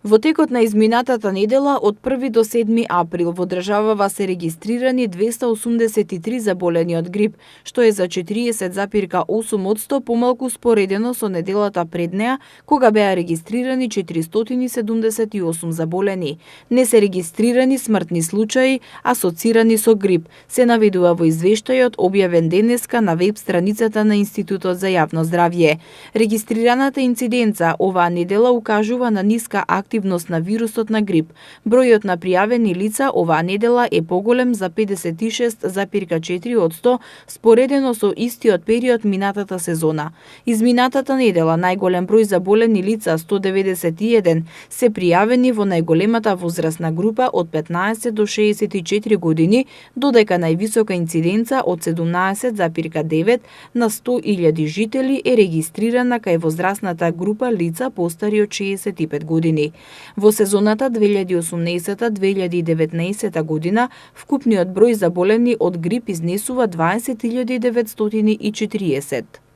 Во текот на изминатата недела од 1 до 7 април во државава се регистрирани 283 заболени од грип, што е за 40,8% помалку споредено со неделата пред неа, кога беа регистрирани 478 заболени. Не се регистрирани смртни случаи асоцирани со грип, се наведува во извештајот објавен денеска на веб страницата на Институтот за јавно здравје. Регистрираната инциденца оваа недела укажува на ниска активност на вирусот на грип. Бројот на пријавени лица оваа недела е поголем за 56,4% споредено со истиот период минатата сезона. Изминатата недела најголем број заболени лица, 191, се пријавени во најголемата возрастна група од 15 до 64 години, додека највисока инциденца од 17,9 на 100.000 жители е регистрирана кај возрастната група лица постари од 65 години. Во сезоната 2018-2019 година вкупниот број заболени од грип изнесува 20.940.